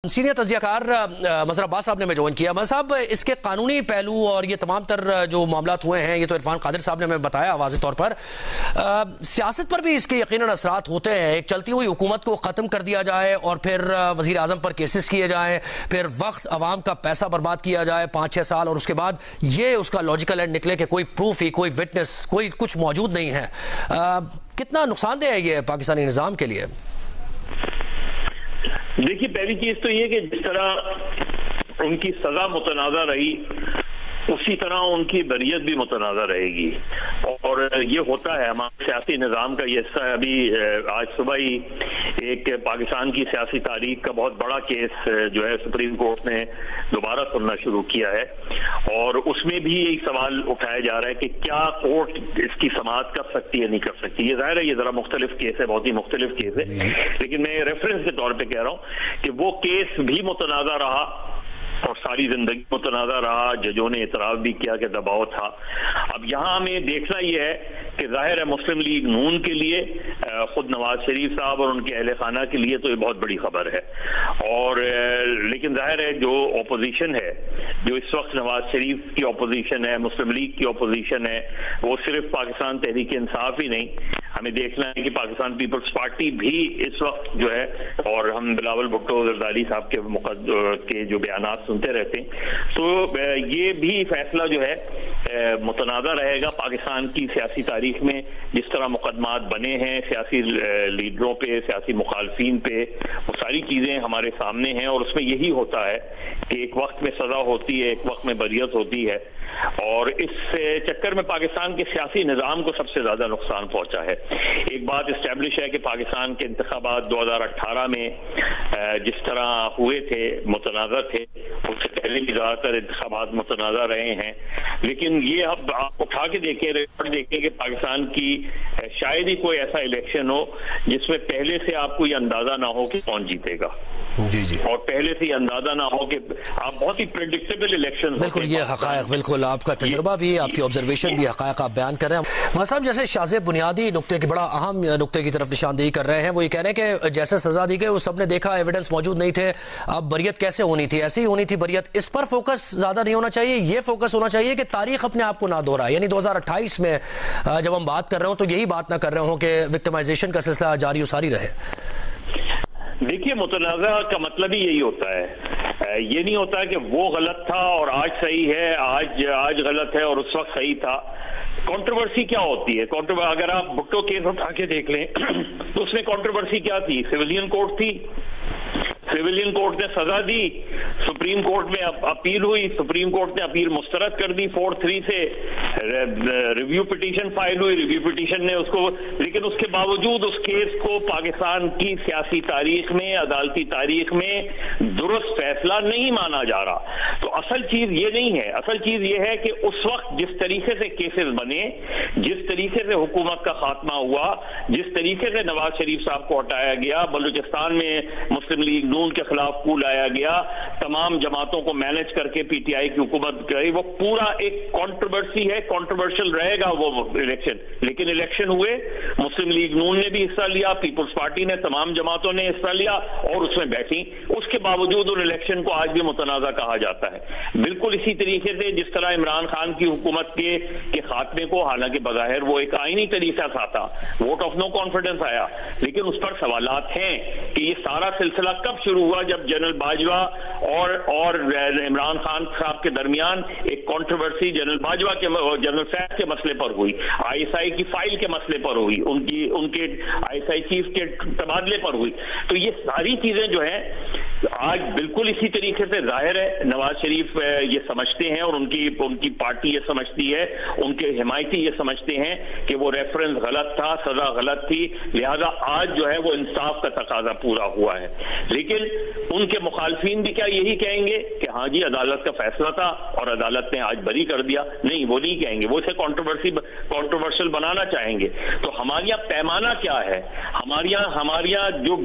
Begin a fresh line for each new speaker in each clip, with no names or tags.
Senior तज्जियाकार मजहर अब्बास साहब ने मैं ज्वाइन किया। मजहर साहब, इसके कानूनी पहलू और ये तमाम तर जो मामला हुए हैं, ये तो इरफान कादिर साहब ने हमें बताया वाज़ेह तौर पर, सियासत पर भी इसके यकीनन असरात होते हैं। एक चलती हुई हुकूमत को ख़त्म कर दिया जाए और फिर वज़ीर आज़म पर केसेस किए जाएँ, फिर वक्त अवाम का पैसा बर्बाद किया जाए 5-6 साल, और उसके बाद ये उसका लॉजिकल एंड निकले कि कोई प्रूफ ही, कोई विटनेस, कोई कुछ मौजूद नहीं है। कितना नुकसानदेह है ये पाकिस्तानी निज़ाम के लिए?
देखिए, पहली चीज तो ये कि जिस तरह उनकी सजा मुतनाज़ा रही, उसी तरह उनकी बरियत भी मुतनाज़ा रहेगी। और ये होता है हमारे सियासी निज़ाम का ये हिस्सा है। अभी आज सुबह ही एक पाकिस्तान की सियासी तारीख का बहुत बड़ा केस जो है सुप्रीम कोर्ट ने दोबारा सुनना शुरू किया है, और उसमें भी एक सवाल उठाया जा रहा है कि क्या कोर्ट इसकी समाअत कर सकती है, नहीं कर सकती। ये जाहिर है ये जरा मुख्तलिफ केस है, बहुत ही मुख्तलिफ केस है, लेकिन मैं रेफरेंस के तौर पर कह रहा हूँ कि वो केस भी मुतनाज़ा रहा और सारी जिंदगी मुतनाज़ा रहा। जजों ने इतराफ़ भी किया कि दबाव था। अब यहाँ हमें देखना यह है कि जाहिर है मुस्लिम लीग नून के लिए, खुद नवाज शरीफ साहब और उनके अहले खाना के लिए तो ये बहुत बड़ी खबर है। और लेकिन जाहिर है जो अपोजिशन है, जो इस वक्त नवाज शरीफ की अपोजिशन है, मुस्लिम लीग की अपोजिशन है, वो सिर्फ पाकिस्तान तहरीक इंसाफ ही नहीं, हमें देखना है कि पाकिस्तान पीपल्स पार्टी भी इस वक्त जो है, और हम बिलावल भुट्टो जरदारी साहब के जो बयान सुनते रहते हैं, तो ये भी फैसला जो है मुतनाज़ा रहेगा पाकिस्तान की सियासी तारीख में। जिस तरह मुकदमात बने हैं सियासी लीडरों पे, सियासी मुखालफीन पे, वो सारी चीजें हमारे सामने हैं, और उसमें यही होता है कि एक वक्त में सजा होती है, एक वक्त में बरियत होती है, और इस चक्कर में पाकिस्तान के सियासी निज़ाम को सबसे ज्यादा नुकसान पहुंचा है। एक बात इस्टेब्लिश है कि पाकिस्तान के इंतखाबात 2018 में जिस तरह हुए थे, मुतनाज़ा थे, उससे पहले भी ज्यादातर इंतखाबात मुतनाज़ा रहे हैं, लेकिन ये अब आप उठा के देखें, रिकॉर्ड देखें कि पाकिस्तान की शायद ही कोई ऐसा इलेक्शन हो जिसमें पहले से आपको ये अंदाजा ना हो कि कौन जीतेगा।
जी,
और पहले से अंदाजा ना हो कि आप बहुत ही प्रेडिक्टेबल इलेक्शन।
बिल्कुल, ये हक़ायक़, बिल्कुल आपका तजुर्बा भी, आपकी ऑब्जर्वेशन भी, हक़ायक़ आप बयान कर रहे हैं। मगर साहब, जैसे शाज़ेब बुनियादी नुक्ते की, बड़ा अहम नुक्ते की तरफ निशानदेही कर रहे हैं। वो ये कह रहे हैं कि जैसे सजा दी गई वो सबने देखा, एविडेंस मौजूद नहीं थे, अब बरियत कैसे होनी थी, ऐसे ही होनी थी बरियत। इस पर फोकस ज्यादा नहीं होना चाहिए, ये फोकस होना चाहिए कि तारीख अपने आप को ना दोहराए। यानी 2028 में जब हम बात कर रहे हो तो यही बात ना कर रहे हो कि विक्टिमाइजेशन का सिलसिला जारी उसारी रहे।
देखिए, मुतनाज़ा का मतलब ही यही होता है। ये नहीं होता है कि वो गलत था और आज सही है, आज गलत है और उस वक्त सही था। कंट्रोवर्सी क्या होती है? अगर आप भुट्टो केस उठा के देख लें तो उसमें कंट्रोवर्सी क्या थी? सिविलियन कोर्ट थी, सिविलियन कोर्ट ने सजा दी, सुप्रीम कोर्ट में अपील हुई, सुप्रीम कोर्ट ने अपील मुस्तरद कर दी 4-3 से, रिव्यू पिटीशन फाइल हुई, रिव्यू पिटीशन ने उसको, लेकिन उसके बावजूद उस केस को पाकिस्तान की सियासी तारीख में, अदालती तारीख में दुरुस्त फैसला नहीं माना जा रहा। तो असल चीज ये नहीं है, असल चीज ये है कि उस वक्त जिस तरीके से केसेस बने, जिस तरीके से हुकूमत का खात्मा हुआ, जिस तरीके से नवाज शरीफ साहब को हटाया गया, बलूचिस्तान में मुस्लिम लीग नून के खिलाफ कूल आया गया, तमाम जमातों को मैनेज करके पीटीआई की हुकूमत गई, वो पूरा एक कंट्रोवर्सी है, कंट्रोवर्शियल रहेगा वो इलेक्शन। लेकिन इलेक्शन हुए, मुस्लिम लीग नून ने भी हिस्सा लिया, पीपल्स पार्टी ने, तमाम जमातों ने हिस्सा लिया और उसमें बैठी। उसके बावजूद उन इलेक्शन को आज भी मुतनाज़ा कहा जाता है। बिल्कुल इसी तरीके से जिस तरह इमरान खान की हुकूमत के खात्मे को, हालांकि बज़ाहिर वो एक आईनी तरीका सा था, वोट ऑफ नो कॉन्फिडेंस आया, लेकिन उस पर सवालात हैं कि ये सारा सिलसिला कब शुरू हुआ, जब जनरल बाजवा और इमरान खान साहब के दरमियान एक कंट्रोवर्सी जनरल फैज के मसले पर हुई, आईएसआई की फाइल के मसले पर हुई, उनके आईएसआई चीफ के तबादले पर हुई। तो ये सारी चीजें जो हैं आज बिल्कुल इसी तरीके से जाहिर है नवाज शरीफ ये समझते हैं और उनकी पार्टी ये समझती है, उनके हिमायती ये समझते हैं कि वो रेफरेंस गलत था, सजा गलत थी, लिहाजा आज जो है वो इंसाफ का तकाजा पूरा हुआ है। लेकिन उनके मुखालफीन भी क्या यही कहेंगे कि हाँ जी अदालत का फैसला था और अदालत ने आज बरी कर दिया? नहीं, वो नहीं कहेंगे, वो इसे कंट्रोवर्शियल बनाना चाहेंगे। तो हमारे यहाँ पैमाना क्या है? हमारे यहाँ जो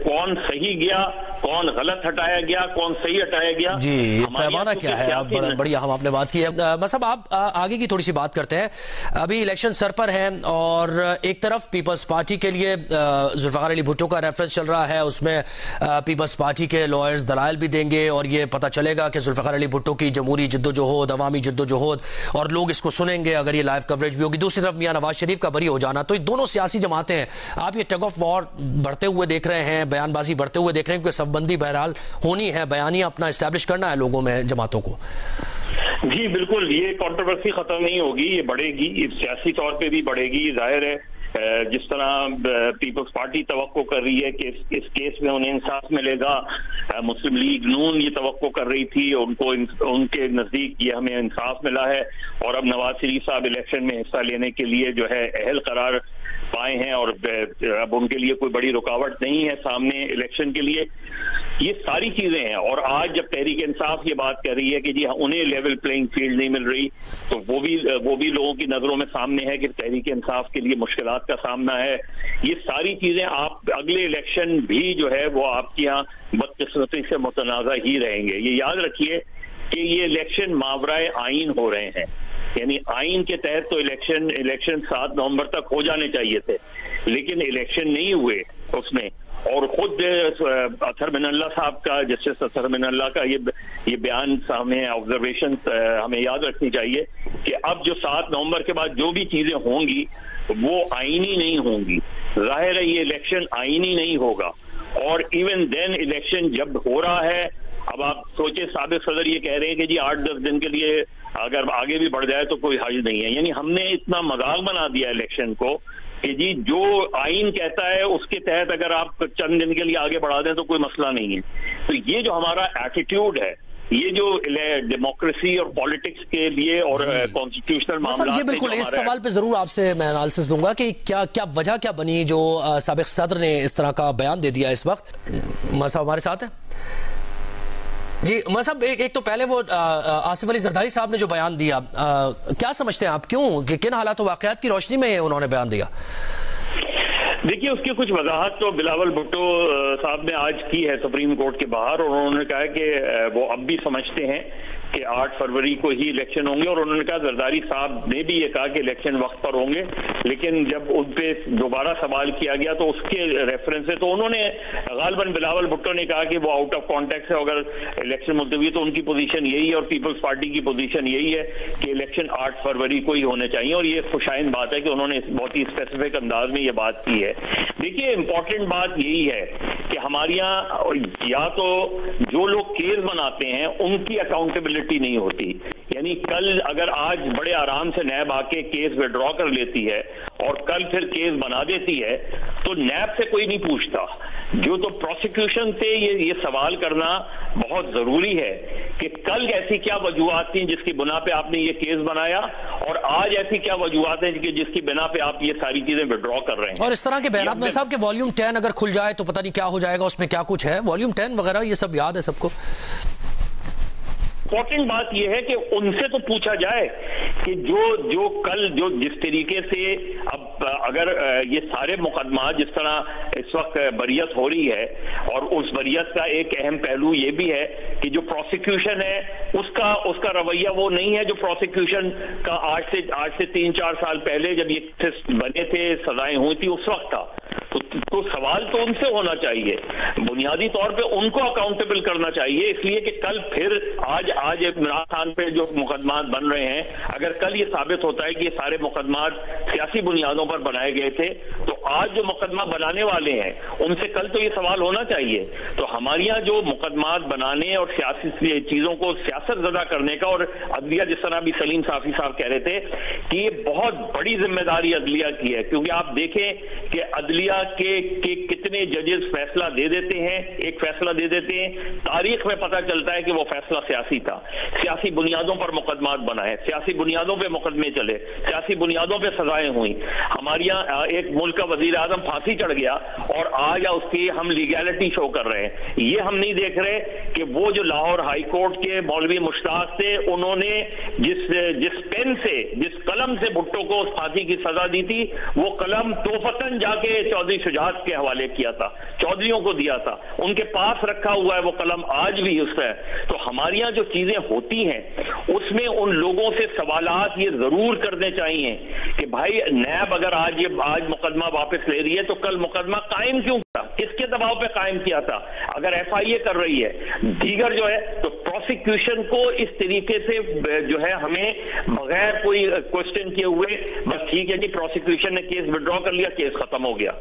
कौन सही गया, कौन गलत हटाया गया, कौन सही हटाया गया।
जी, पैमाना क्या है? अब बढ़िया हम आपने बात की है। मतलब आप आगे की थोड़ी सी बात करते हैं। अभी इलेक्शन सर पर है और एक तरफ पीपल्स पार्टी के लिए जुल्फिकार अली भुट्टो का रेफरेंस चल रहा है, उसमें पीपल्स पार्टी के लॉयर्स दलाइल भी देंगे और ये पता चलेगा कि जुल्फिकार अली भुट्टो की जमहूरी जिद्दोजहद, अवामी जिद्दोजहद, और लोग इसको सुनेंगे अगर ये लाइव कवरेज भी होगी। दूसरी तरफ मियां नवाज शरीफ का बरी हो जाना। तो ये दोनों सियासी जमातें हैं, आप ये टग ऑफ वॉर बढ़ते हुए देख रहे हैं, बयानबाजी बढ़ते हुए देख रहे हैं, क्योंकि सबबंदी बहरहाल होनी है, बयानिया अपना इस्टेब्लिश करना है लोगों में, जमातों को।
जी बिल्कुल, ये कंट्रोवर्सी खत्म नहीं होगी, ये बढ़ेगी, सियासी तौर पे भी बढ़ेगी। जाहिर है जिस तरह पीपल्स पार्टी तवक्को कर रही है कि इस केस में उन्हें इंसाफ मिलेगा, मुस्लिम लीग नून ये तवक्को कर रही थी, उनको उनके नजदीक ये हमें इंसाफ मिला है और अब नवाज शरीफ साहब इलेक्शन में हिस्सा लेने के लिए जो है अहल करार पाए हैं और अब उनके लिए कोई बड़ी रुकावट नहीं है सामने इलेक्शन के लिए। ये सारी चीजें हैं और आज जब तहरीक इंसाफ ये बात कर रही है कि जी उन्हें लेवल प्लेइंग फील्ड नहीं मिल रही, तो वो भी लोगों की नजरों में सामने है कि तहरीक इंसाफ के लिए मुश्किलात का सामना है। ये सारी चीजें आप अगले इलेक्शन भी जो है वो आपके यहाँ बदकिस्मती से मुतनाज़ा ही रहेंगे। ये याद रखिए कि ये इलेक्शन मावराए आइन हो रहे हैं, यानी आइन के तहत तो इलेक्शन 7 नवंबर तक हो जाने चाहिए थे, लेकिन इलेक्शन नहीं हुए उसमें। और खुद अतहर मिनल्लाह साहब का, जस्टिस अतहर मिनल्लाह का ये बयान हमें ऑब्जर्वेशन हमें याद रखनी चाहिए कि अब जो 7 नवंबर के बाद जो भी चीजें होंगी वो आईनी नहीं होंगी। जाहिर है ये इलेक्शन आईनी नहीं होगा और इवन देन इलेक्शन जब हो रहा है, अब आप सोचे साबिक सदर ये कह रहे हैं कि जी 8-10 दिन के लिए अगर आगे भी बढ़ जाए तो कोई हर्ज नहीं है। यानी हमने इतना मजाक बना दिया इलेक्शन को कि जी जो आइन कहता है उसके तहत अगर आप चंद दिन के लिए आगे बढ़ा दें तो कोई मसला नहीं है। तो ये जो हमारा एटीट्यूड है, ये जो डेमोक्रेसी और पॉलिटिक्स के लिए और कॉन्स्टिट्यूशनल मामला,
ये बिल्कुल इस सवाल पे जरूर आपसे मैं एनालिसिस दूंगा कि क्या वजह क्या बनी जो साबिक सदर ने इस तरह का बयान दे दिया इस वक्त। मसा हमारे साथ है जी। मतलब एक तो पहले वो आसिफ अली जरदारी साहब ने जो बयान दिया, क्या समझते हैं आप, क्यों, कि किन हालात वाकयात की रोशनी में उन्होंने बयान दिया?
देखिए उसकी कुछ वजाहत तो बिलावल भुट्टो साहब ने आज की है सुप्रीम कोर्ट के बाहर, और उन्होंने कहा कि वो अब भी समझते हैं कि 8 फरवरी को ही इलेक्शन होंगे। और उन्होंने कहा, जरदारी साहब ने भी ये कहा कि इलेक्शन वक्त पर होंगे, लेकिन जब उन पे दोबारा सवाल किया गया तो उसके रेफरेंस से तो उन्होंने गालिबन बिलावल भुट्टो ने कहा कि वो आउट ऑफ कॉन्टेक्स्ट है, अगर इलेक्शन मुलतवी तो उनकी पोजीशन यही है और पीपल्स पार्टी की पोजीशन यही है कि इलेक्शन 8 फरवरी को ही होने चाहिए। और ये खुशाइन बात है कि उन्होंने बहुत ही स्पेसिफिक अंदाज में ये बात की है। देखिए इंपॉर्टेंट बात यही है कि हमारे यहाँ या तो जो लोग केस बनाते हैं उनकी अकाउंटेबिलिटी नहीं होती, यानी कल अगर आज बड़े आराम से नैब आके केस विड्रॉ कर लेती है और कल फिर केस बना देती है तो नैब से कोई नहीं पूछता। जो तो प्रोसिक्यूशन से ये सवाल करना बहुत जरूरी है कि कल ऐसी क्या वजूहात थी जिसकी बिना पे आपने ये केस बनाया और आज ऐसी क्या वजूहात है जिसकी बिना पे आप ये सारी चीजें विड्रॉ कर रहे हैं।
और इस तरह के बयान में साहब के वॉल्यूम 10 अगर खुल जाए तो पता नहीं क्या हो जाएगा, उसमें क्या कुछ है, वॉल्यूम 10 वगैरह ये सब याद है सबको।
इंपॉर्टेंट बात यह है कि उनसे तो पूछा जाए कि जो कल जो जिस तरीके से अब अगर ये सारे मुकदमा जिस तरह इस वक्त बरियत हो रही है, और उस बरियत का एक अहम पहलू ये भी है कि जो प्रोसिक्यूशन है उसका रवैया वो नहीं है जो प्रोसिक्यूशन का आज से 3-4 साल पहले जब ये बने थे, सजाएं हुई थी, उस वक्त था। तो सवाल तो उनसे होना चाहिए, बुनियादी तौर पे उनको अकाउंटेबल करना चाहिए, इसलिए कि कल फिर आज इमरान खान पे जो मुकदमात बन रहे हैं, अगर कल ये साबित होता है कि ये सारे मुकदमात सियासी बुनियादों पर बनाए गए थे, तो आज जो मुकदमा बनाने वाले हैं उनसे कल तो ये सवाल होना चाहिए। तो हमारे यहाँ जो मुकदमात बनाने और सियासी चीजों को सियासत ज़दा करने का, और अदलिया जिस तरह भी सलीम साफी साहब कह रहे थे कि ये बहुत बड़ी जिम्मेदारी अदलिया की है, क्योंकि आप देखें कि अदलिया के कितने जजेस फैसला दे देते हैं, एक फैसला दे देते हैं, तारीख में पता चलता है कि वो फैसला सियासी था, सियासी बुनियादों पर मुकदमात बनाए, सियासी बुनियादों पे मुकदमे चले, सियासी बुनियादों पे सजाएं हुई। हमारे यहाँ एक मुल्क का वजीर आजम फांसी चढ़ गया और आज उसकी हम लीगैलिटी शो कर रहे हैं। ये हम नहीं देख रहे कि वो जो लाहौर हाई कोर्ट के मौलवी मुश्ताक थे, उन्होंने जिस पेन से, जिस कलम से भुट्टो को फांसी की सजा दी थी, वो कलम तोफतन जाके चौधरी शुजात के हवाले किया था, चौधरियों को दिया था, उनके पास रखा हुआ है वो कलम, आज भी उसका है। तो हमारे यहाँ जो चीजें होती हैं उसमें उन लोगों से सवालात ये जरूर करने चाहिए कि भाई नैब अगर आज मुकदमा वापस ले रही है तो कल मुकदमा कायम क्यों था, किसके दबाव पे कायम किया था? अगर FIA कर रही है दीगर जो है तो प्रोसिक्यूशन को इस तरीके से जो है हमें बगैर कोई क्वेश्चन किए हुए बस ठीक है जी प्रोसिक्यूशन ने केस विड्रॉ कर लिया, केस खत्म हो गया।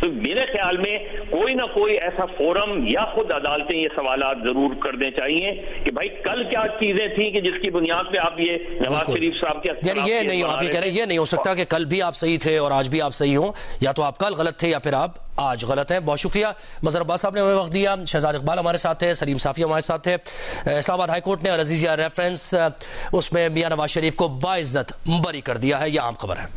तो मेरे ख्याल में कोई ना कोई ऐसा फोरम या खुद अदालतें ये सवालात जरूर करने चाहिए कि भाई कल क्या चीजें थी कि जिसकी बुनियाद पे आप ये नवाज शरीफ साहब के
ये नहीं हो, आप ये कह रहे हैं ये नहीं हो सकता कि कल भी आप सही थे और आज भी आप सही हो, या तो आप कल गलत थे या फिर आप आज गलत है। बहुत शुक्रिया मजहर अब्बास साहब ने हमें वक्त दिया। शहजाद इकबाल हमारे साथ थे, सलीम साफी हमारे साथ थे। इस्लामाबाद हाईकोर्ट ने अजीजिया रेफरेंस उसमें मियां नवाज शरीफ को बाइज्जत बरी कर दिया है, यह आम खबर है।